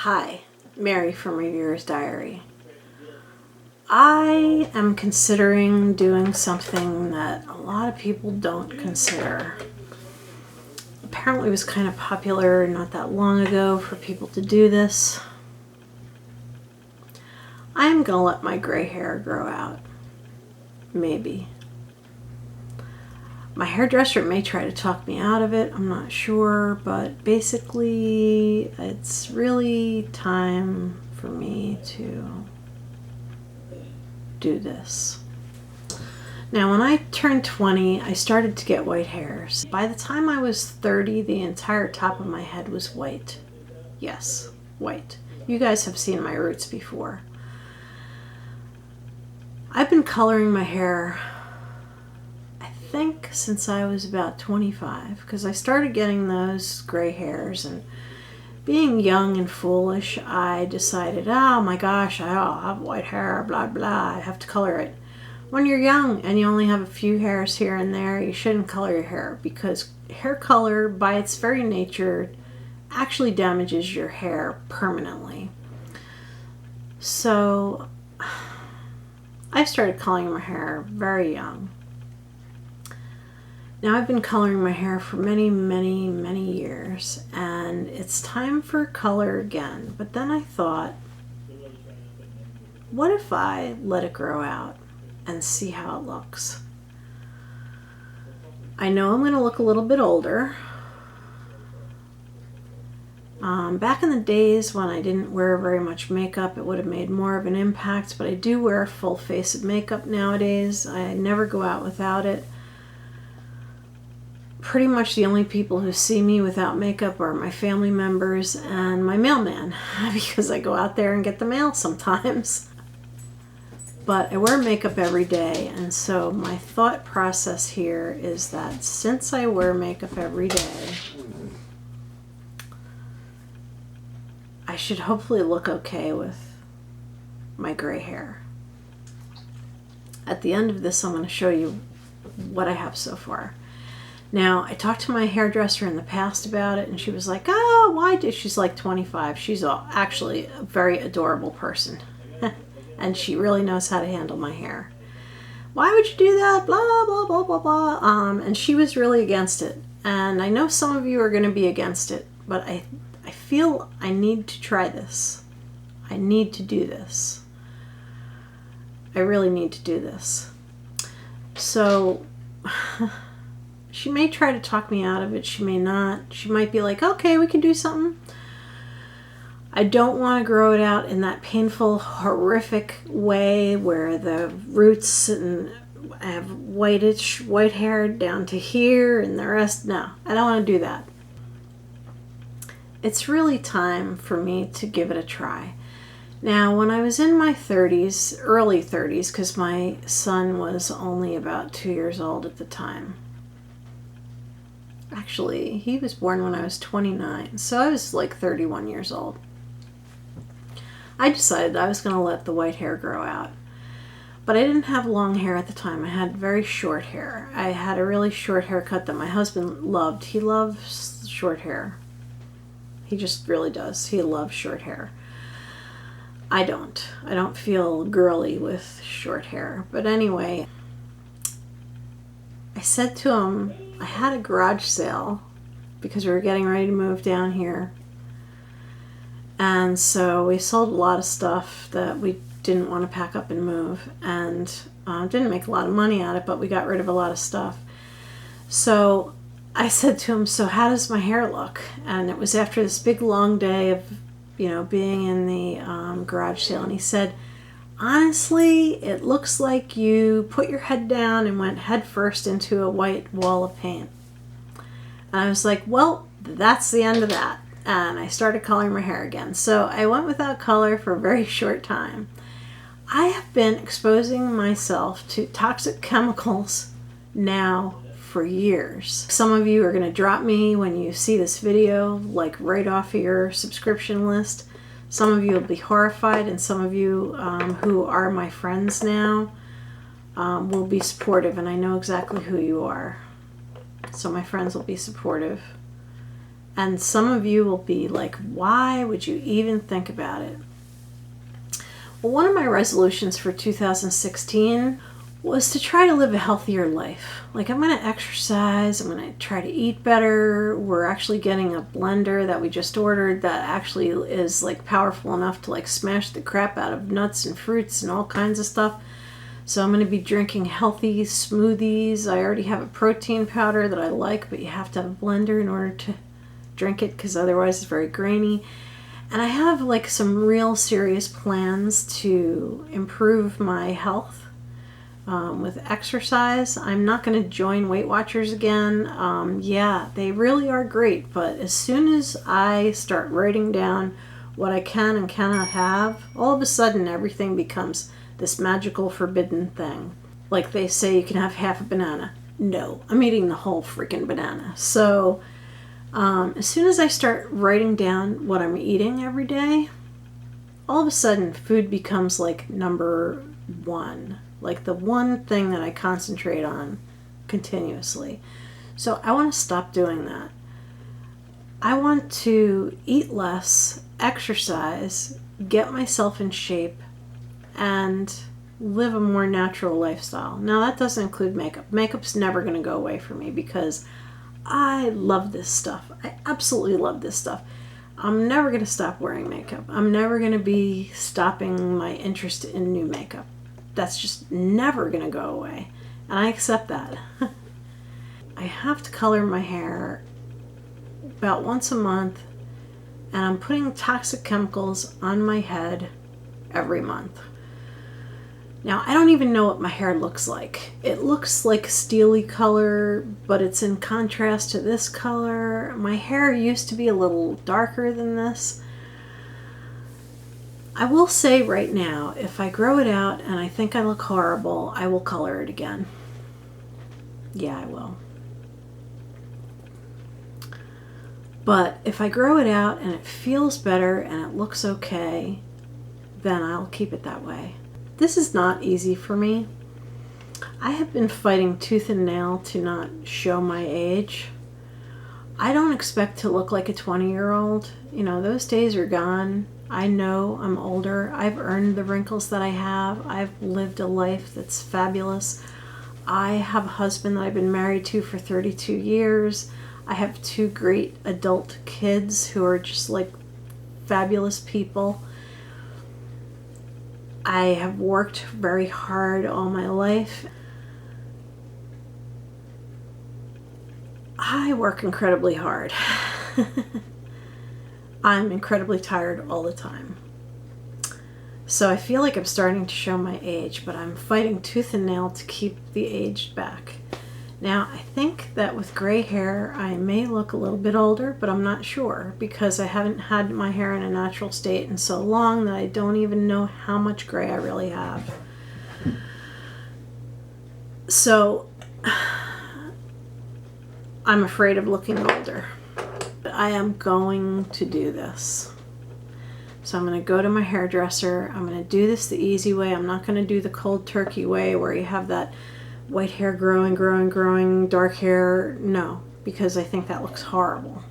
Hi, Mary from Reviewer's Diary. I am considering doing something that a lot of people don't consider. Apparently it was kind of popular not that long ago for people to do this. I am going to let my gray hair grow out. Maybe. My hairdresser may try to talk me out of it, I'm not sure, but basically it's really time for me to do this. Now, when I turned 20, I started to get white hairs. By the time I was 30, the entire top of my head was white. Yes, white. You guys have seen my roots before. I've been coloring my hair, I think, since I was about 25, because I started getting those gray hairs, and being young and foolish, I decided, oh my gosh, I'll have white hair, blah blah, I have to color it. When you're young and you only have a few hairs here and there, you shouldn't color your hair, because hair color, by its very nature, actually damages your hair permanently. So I started coloring my hair very young. Now I've been coloring my hair for many years, and it's time for color again. But then I thought, what if I let it grow out and see how it looks? I know I'm going to look a little bit older. Back in the days when I didn't wear very much makeup, it would have made more of an impact, but I do wear a full face of makeup nowadays. I never go out without it. Pretty much the only people who see me without makeup are my family members and my mailman, because I go out there and get the mail sometimes. But I wear makeup every day, and so my thought process here is that since I wear makeup every day, I should hopefully look okay with my gray hair. At the end of this, I'm going to show you what I have so far. Now, I talked to my hairdresser in the past about it, and she was like, oh, why did... She's like 25. She's actually a very adorable person. And she really knows how to handle my hair. Why would you do that? Blah, blah, blah, blah, blah. And she was really against it. And I know some of you are going to be against it, but I feel I need to try this. I need to do this. I really need to do this. So... she may try to talk me out of it. She may not. She might be like, okay, we can do something. I don't want to grow it out in that painful, horrific way where the roots and I have white hair down to here and the rest. No, I don't want to do that. It's really time for me to give it a try. Now, when I was in my 30s, early 30s, because my son was only about 2 years old at the time. Actually, he was born when I was 29, so I was like 31 years old. I decided I was going to let the white hair grow out. But I didn't have long hair at the time. I had very short hair. I had a really short haircut that my husband loved. He loves short hair. He just really does. He loves short hair. I don't. I don't feel girly with short hair. But anyway, I said to him, I had a garage sale because we were getting ready to move down here. And so we sold a lot of stuff that we didn't want to pack up and move. And didn't make a lot of money at it, but we got rid of a lot of stuff. So I said to him, so how does my hair look? And it was after this big long day of, being in the garage sale. And he said, honestly, it looks like you put your head down and went head first into a white wall of paint. And I was like, well, that's the end of that. And I started coloring my hair again. So I went without color for a very short time. I have been exposing myself to toxic chemicals now for years. Some of you are going to drop me when you see this video, like right off of your subscription list. Some of you will be horrified, and some of you who are my friends now will be supportive, and I know exactly who you are. So my friends will be supportive. And some of you will be like, why would you even think about it? Well, one of my resolutions for 2016 was to try to live a healthier life. Like, I'm going to exercise, I'm going to try to eat better. We're actually getting a blender that we just ordered that actually is like powerful enough to like smash the crap out of nuts and fruits and all kinds of stuff. So I'm going to be drinking healthy smoothies. I already have a protein powder that I like, but you have to have a blender in order to drink it because otherwise it's very grainy. And I have like some real serious plans to improve my health with exercise. I'm not going to join Weight Watchers again. Yeah, they really are great, but as soon as I start writing down what I can and cannot have, all of a sudden everything becomes this magical forbidden thing. Like they say you can have half a banana. No, I'm eating the whole freaking banana. So as soon as I start writing down what I'm eating every day, all of a sudden food becomes like number one, like the one thing that I concentrate on continuously. So I want to stop doing that. I want to eat less, exercise, get myself in shape, and live a more natural lifestyle. Now that doesn't include makeup. Makeup's never going to go away for me because I love this stuff. I absolutely love this stuff. I'm never going to stop wearing makeup. I'm never going to be stopping my interest in new makeup. That's just never going to go away. And I accept that. I have to color my hair about once a month, and I'm putting toxic chemicals on my head every month. Now, I don't even know what my hair looks like. It looks like a steely color, but it's in contrast to this color. My hair used to be a little darker than this. I will say right now, if I grow it out and I think I look horrible, I will color it again. Yeah, I will. But if I grow it out and it feels better and it looks okay, then I'll keep it that way. This is not easy for me. I have been fighting tooth and nail to not show my age. I don't expect to look like a 20-year-old. You know, those days are gone. I know I'm older. I've earned the wrinkles that I have. I've lived a life that's fabulous. I have a husband that I've been married to for 32 years. I have 2 great adult kids who are just like fabulous people. I have worked very hard all my life. I work incredibly hard. I'm incredibly tired all the time. So I feel like I'm starting to show my age, but I'm fighting tooth and nail to keep the age back. Now, I think that with gray hair, I may look a little bit older, but I'm not sure because I haven't had my hair in a natural state in so long that I don't even know how much gray I really have. So, I'm afraid of looking older. But I am going to do this. So I'm going to go to my hairdresser. I'm going to do this the easy way. I'm not going to do the cold turkey way where you have that white hair growing, dark hair. No, because I think that looks horrible.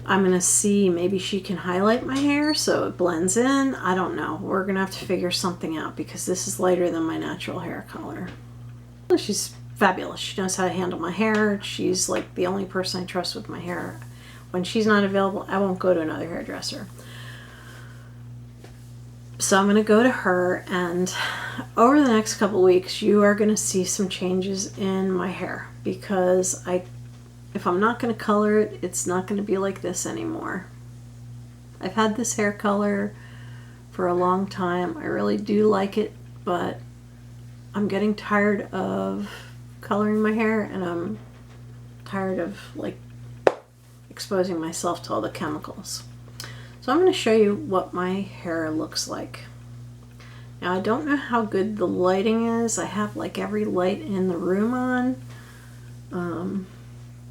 I'm going to see, maybe she can highlight my hair so it blends in. I don't know. We're going to have to figure something out because this is lighter than my natural hair color. She's fabulous. She knows how to handle my hair. She's like the only person I trust with my hair. When she's not available, I won't go to another hairdresser. So I'm going to go to her, and over the next couple weeks you are going to see some changes in my hair because if I'm not going to color it, it's not going to be like this anymore. I've had this hair color for a long time. I really do like it, but I'm getting tired of coloring my hair, and I'm tired of like exposing myself to all the chemicals. So I'm going to show you what my hair looks like. Now I don't know how good the lighting is. I have like every light in the room on, and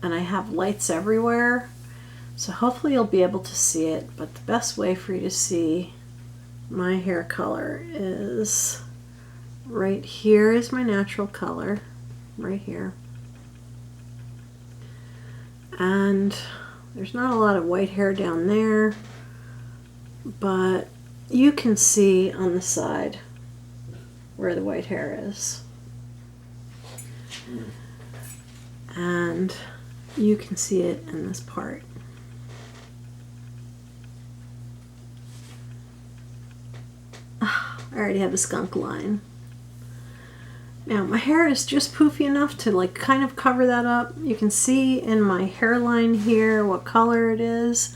I have lights everywhere. So hopefully you'll be able to see it, but the best way for you to see my hair color is right here is my natural color, right here. And there's not a lot of white hair down there, but you can see on the side where the white hair is. And you can see it in this part. I already have a skunk line. Now my hair is just poofy enough to like kind of cover that up. You can see in my hairline here what color it is.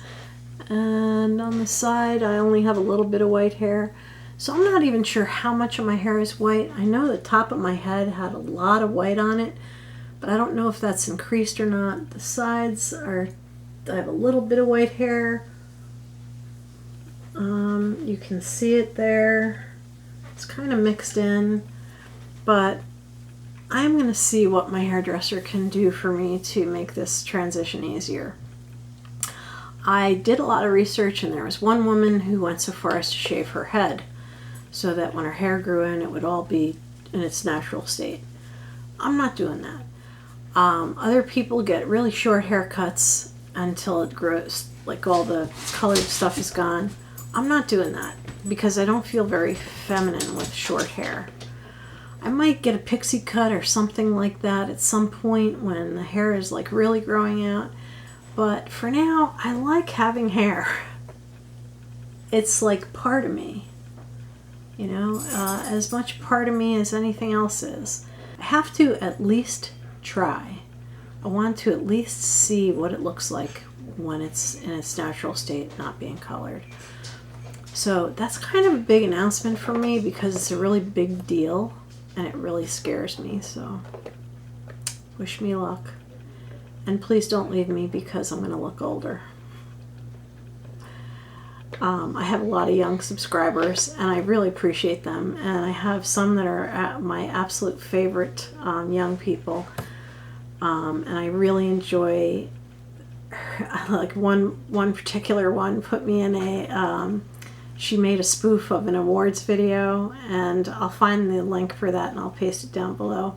And on the side I only have a little bit of white hair. So I'm not even sure how much of my hair is white. I know the top of my head had a lot of white on it, but I don't know if that's increased or not. The sides are, I have a little bit of white hair. You can see it there. It's kind of mixed in, but I'm going to see what my hairdresser can do for me to make this transition easier. I did a lot of research, and there was one woman who went so far as to shave her head so that when her hair grew in, it would all be in its natural state. I'm not doing that. Other people get really short haircuts until it grows, like all the colored stuff is gone. I'm not doing that because I don't feel very feminine with short hair. I might get a pixie cut or something like that at some point when the hair is like really growing out. But for now, I like having hair. It's like part of me, you know, as much part of me as anything else is. I have to at least try. I want to at least see what it looks like when it's in its natural state, not being colored. So that's kind of a big announcement for me because it's a really big deal and it really scares me. So wish me luck. And please don't leave me because I'm going to look older. I have a lot of young subscribers and I really appreciate them. And I have some that are my absolute favorite young people. And I really enjoy, like one particular one put me in a, she made a spoof of an awards video, and I'll find the link for that and I'll paste it down below.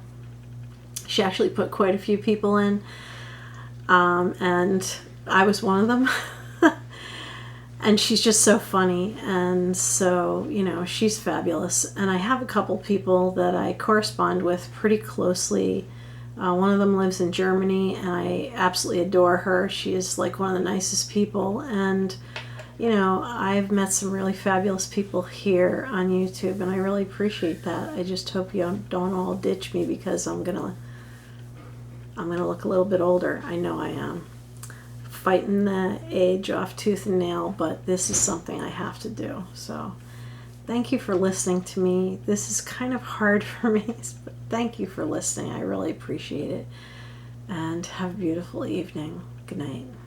She actually put quite a few people in. And I was one of them. And she's just so funny, and so, you know, she's fabulous. And I have a couple people that I correspond with pretty closely. One of them lives in Germany, and I absolutely adore her. She is like one of the nicest people, and you know, I've met some really fabulous people here on YouTube, and I really appreciate that. I just hope you don't all ditch me because I'm gonna look a little bit older. I know I am. Fighting the age off tooth and nail, but this is something I have to do. So thank you for listening to me. This is kind of hard for me, but thank you for listening. I really appreciate it. And have a beautiful evening. Good night.